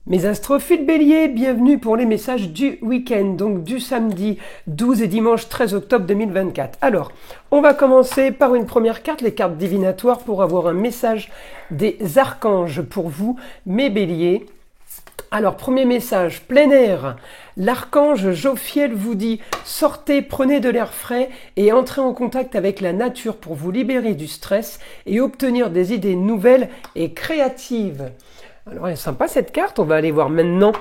Mes astrophiles béliers, bienvenue pour les messages du week-end, donc du samedi 12 et dimanche 13 octobre 2024. Alors, on va commencer par une première carte, les cartes divinatoires, pour avoir un message des archanges pour vous, mes béliers. Alors, premier message, plein air. L'archange Jophiel vous dit « Sortez, prenez de l'air frais et entrez en contact avec la nature pour vous libérer du stress et obtenir des idées nouvelles et créatives. » Alors, elle est sympa cette carte, on va aller voir maintenant.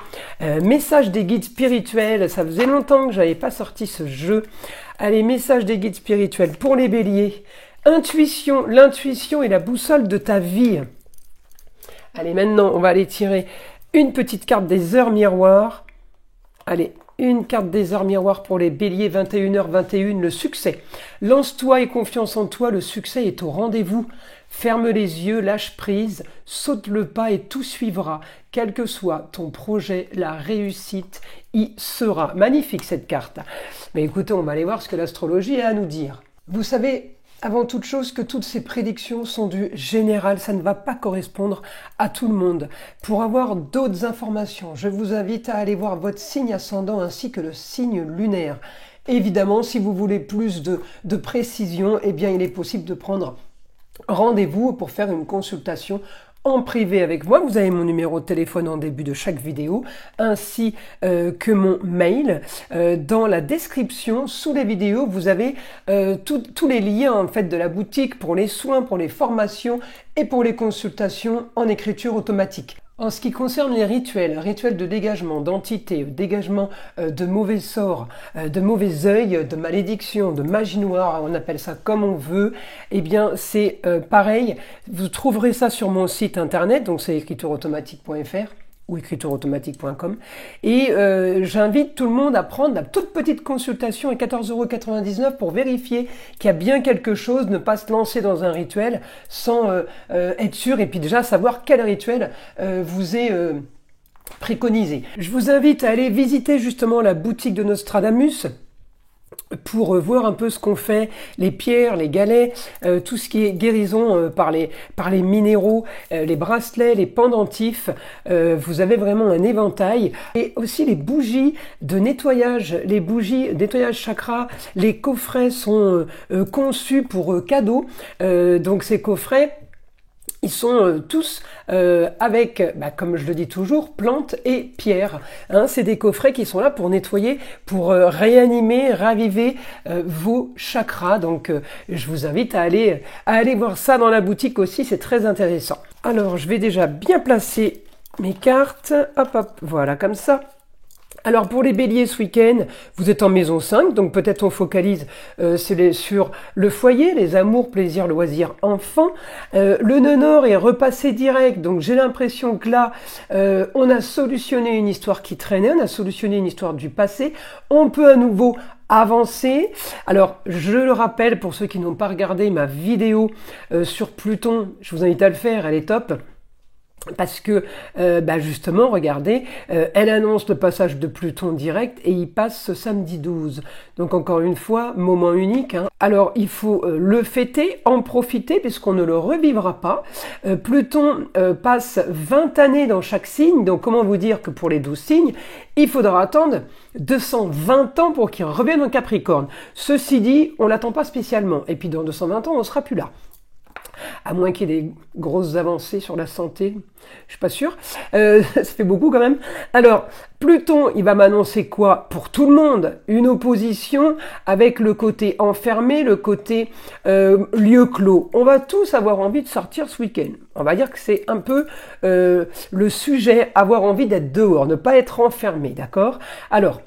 Message des guides spirituels, ça faisait longtemps que je n'avais pas sorti ce jeu. Allez, message des guides spirituels pour les béliers. Intuition, l'intuition est la boussole de ta vie. Allez, maintenant, on va aller tirer une petite carte des heures miroirs. Allez, une carte des heures miroirs pour les béliers, 21h21, le succès. Lance-toi et confiance en toi, le succès est au rendez-vous. Ferme les yeux, lâche prise, saute le pas et tout suivra. Quel que soit ton projet, la réussite y sera. Magnifique cette carte. Mais écoutez, on va aller voir ce que l'astrologie a à nous dire. Vous savez, avant toute chose, que toutes ces prédictions sont du général, ça ne va pas correspondre à tout le monde. Pour avoir d'autres informations, je vous invite à aller voir votre signe ascendant ainsi que le signe lunaire. Évidemment, si vous voulez plus de précision, eh bien, il est possible de prendre rendez-vous pour faire une consultation en privé avec moi. Vous avez mon numéro de téléphone en début de chaque vidéo, ainsi que mon mail. Dans la description, sous les vidéos, vous avez tous les liens en fait de la boutique pour les soins, pour les formations et pour les consultations en écriture automatique. En ce qui concerne les rituels de dégagement d'entités, dégagement de mauvais sorts, de mauvais œils, de malédictions, de magie noire, on appelle ça comme on veut, eh bien c'est pareil, vous trouverez ça sur mon site internet, donc c'est écritureautomatique.fr ou écritureautomatique.com, et j'invite tout le monde à prendre la toute petite consultation à 14,99 € pour vérifier qu'il y a bien quelque chose, ne pas se lancer dans un rituel sans être sûr, et puis déjà savoir quel rituel vous est préconisé. Je vous invite à aller visiter justement la boutique de Nostradamus, pour voir un peu ce qu'on fait, les pierres, les galets, tout ce qui est guérison par les minéraux, les bracelets, les pendentifs. Vous avez vraiment un éventail. Et aussi les bougies de nettoyage, les bougies nettoyage chakra. Les coffrets sont conçus pour cadeaux. Donc ces coffrets, ils sont tous avec, comme je le dis toujours, plantes et pierres. Hein, c'est des coffrets qui sont là pour nettoyer, pour réanimer, raviver vos chakras. Donc, je vous invite à aller voir ça dans la boutique aussi, c'est très intéressant. Alors, je vais déjà bien placer mes cartes. Hop, hop, voilà, comme ça. Alors pour les béliers ce week-end, vous êtes en maison 5, donc peut-être on focalise sur le foyer, les amours, plaisirs, loisirs, enfants. Le nœud nord est repassé direct, donc j'ai l'impression que là, on a solutionné une histoire qui traînait, on a solutionné une histoire du passé. On peut à nouveau avancer. Alors, je le rappelle, pour ceux qui n'ont pas regardé ma vidéo sur Pluton, je vous invite à le faire, elle est top. Parce que, justement, regardez, elle annonce le passage de Pluton direct et il passe ce samedi 12. Donc, encore une fois, moment unique. Hein. Alors, il faut le fêter, en profiter, puisqu'on ne le revivra pas. Pluton passe 20 années dans chaque signe. Donc, comment vous dire que pour les 12 signes, il faudra attendre 220 ans pour qu'il revienne en Capricorne. Ceci dit, on l'attend pas spécialement. Et puis, dans 220 ans, on sera plus là. À moins qu'il y ait des grosses avancées sur la santé, je suis pas sûre. Ça fait beaucoup quand même. Alors, Pluton, il va m'annoncer quoi? Pour tout le monde, une opposition avec le côté enfermé, le côté lieu clos. On va tous avoir envie de sortir ce week-end. On va dire que c'est un peu le sujet, avoir envie d'être dehors, ne pas être enfermé, d'accord? Alors,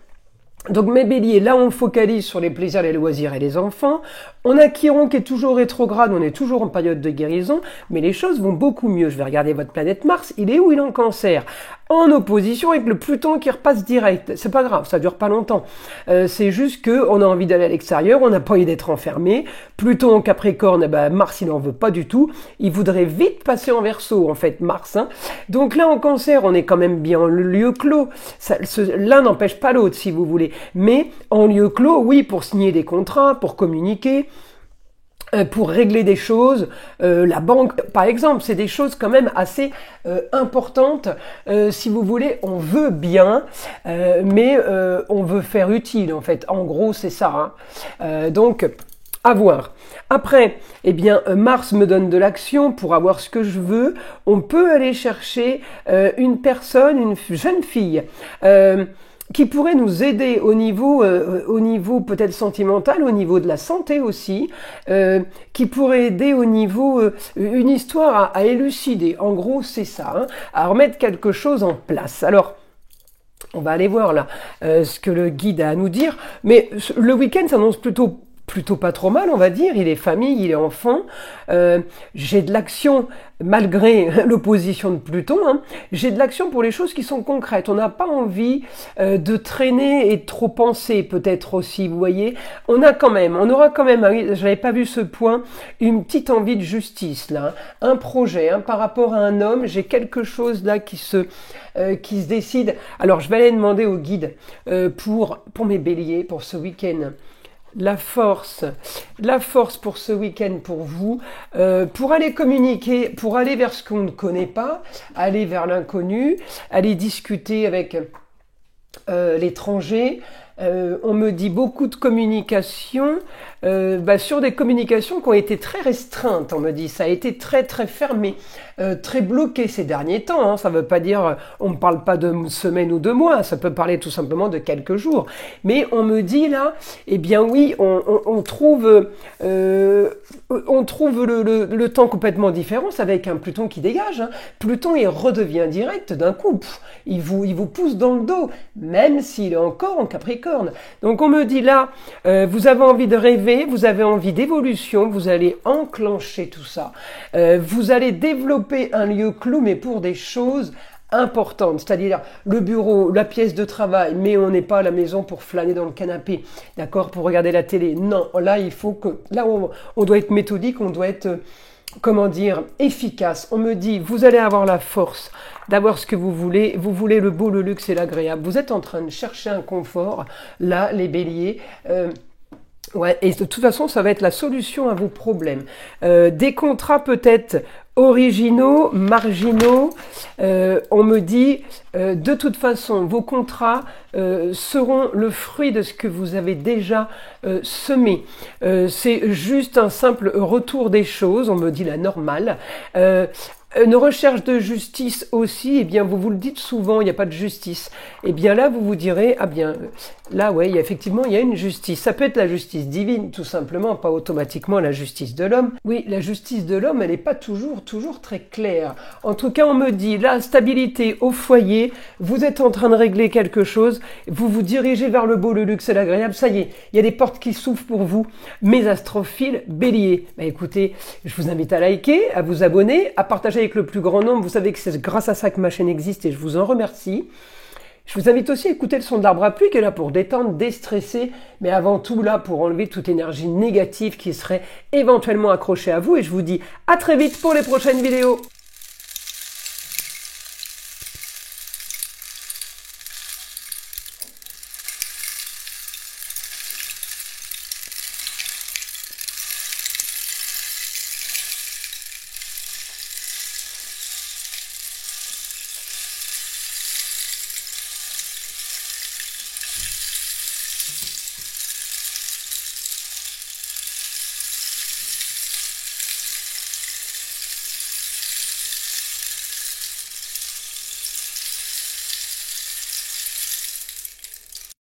donc mes béliers, là on focalise sur les plaisirs, les loisirs et les enfants. On a Chiron qui est toujours rétrograde, on est toujours en période de guérison, mais les choses vont beaucoup mieux. Je vais regarder votre planète Mars, il est où? Il est en Cancer, en opposition avec le Pluton qui repasse direct. C'est pas grave, ça dure pas longtemps. C'est juste que on a envie d'aller à l'extérieur, on n'a pas envie d'être enfermé. Pluton en Capricorne, Mars il n'en veut pas du tout. Il voudrait vite passer en Verseau en fait, Mars. Hein. Donc là en Cancer, on est quand même bien en lieu clos. L'un n'empêche pas l'autre si vous voulez. Mais en lieu clos, oui, pour signer des contrats, pour communiquer. pour régler des choses, la banque par exemple, c'est des choses quand même assez importantes. Si vous voulez, on veut bien, mais on veut faire utile en fait. En gros, c'est ça. Hein. Donc, à voir. Après, eh bien, Mars me donne de l'action pour avoir ce que je veux. On peut aller chercher une personne, une jeune fille. Qui pourrait nous aider au niveau peut-être sentimental, au niveau de la santé aussi, qui pourrait aider au niveau une histoire à élucider. En gros, c'est ça, hein, à remettre quelque chose en place. Alors, on va aller voir là ce que le guide a à nous dire, mais le week-end s'annonce plutôt pas trop mal, on va dire. Il est famille, il est enfant. J'ai de l'action malgré l'opposition de Pluton. Hein. J'ai de l'action pour les choses qui sont concrètes. On n'a pas envie de traîner et de trop penser, peut-être aussi. Vous voyez, on aura quand même, j'avais pas vu ce point, une petite envie de justice là, hein. Un projet hein, par rapport à un homme. J'ai quelque chose là qui se décide. Alors je vais aller demander au guide pour mes béliers pour ce week-end. La force pour ce week-end pour vous, pour aller communiquer, pour aller vers ce qu'on ne connaît pas, aller vers l'inconnu, aller discuter avec l'étranger. On me dit beaucoup de communication, sur des communications qui ont été très restreintes, on me dit. Ça a été très très fermé, très bloqué ces derniers temps. Hein. Ça ne veut pas dire, on ne parle pas de semaines ou de mois, ça peut parler tout simplement de quelques jours. Mais on me dit là, eh bien oui, on trouve le temps complètement différent, c'est avec un Pluton qui dégage. Hein. Pluton, il redevient direct d'un coup. Il vous pousse dans le dos, même s'il est encore en Capricorne. Donc on me dit là, vous avez envie de rêver, vous avez envie d'évolution, vous allez enclencher tout ça. Vous allez développer un lieu clou, mais pour des choses importantes, c'est-à-dire le bureau, la pièce de travail, mais on n'est pas à la maison pour flâner dans le canapé, d'accord, pour regarder la télé. Non, là il faut que, là on doit être méthodique, on doit être efficace. On me dit, vous allez avoir la force d'avoir ce que vous voulez le beau, le luxe et l'agréable. Vous êtes en train de chercher un confort, là, les béliers. Ouais, et de toute façon, ça va être la solution à vos problèmes. Des contrats peut-être originaux, marginaux. On me dit, de toute façon, vos contrats seront le fruit de ce que vous avez déjà semé. C'est juste un simple retour des choses, on me dit la normale. Une recherche de justice aussi, eh bien vous le dites souvent, il n'y a pas de justice. Eh bien là, vous vous direz, ah bien, là ouais, effectivement, il y a une justice. Ça peut être la justice divine, tout simplement, pas automatiquement la justice de l'homme. Oui, la justice de l'homme, elle n'est pas toujours très claire. En tout cas, on me dit, la stabilité au foyer, vous êtes en train de régler quelque chose, vous vous dirigez vers le beau, le luxe et l'agréable, ça y est, il y a des portes qui s'ouvrent pour vous. Mes astrophiles béliers. Bah écoutez, je vous invite à liker, à vous abonner, à partager avec le plus grand nombre. Vous savez que c'est grâce à ça que ma chaîne existe et je vous en remercie. Je vous invite aussi à écouter le son de l'arbre à pluie qui est là pour détendre, déstresser, mais avant tout là pour enlever toute énergie négative qui serait éventuellement accrochée à vous. Et je vous dis à très vite pour les prochaines vidéos.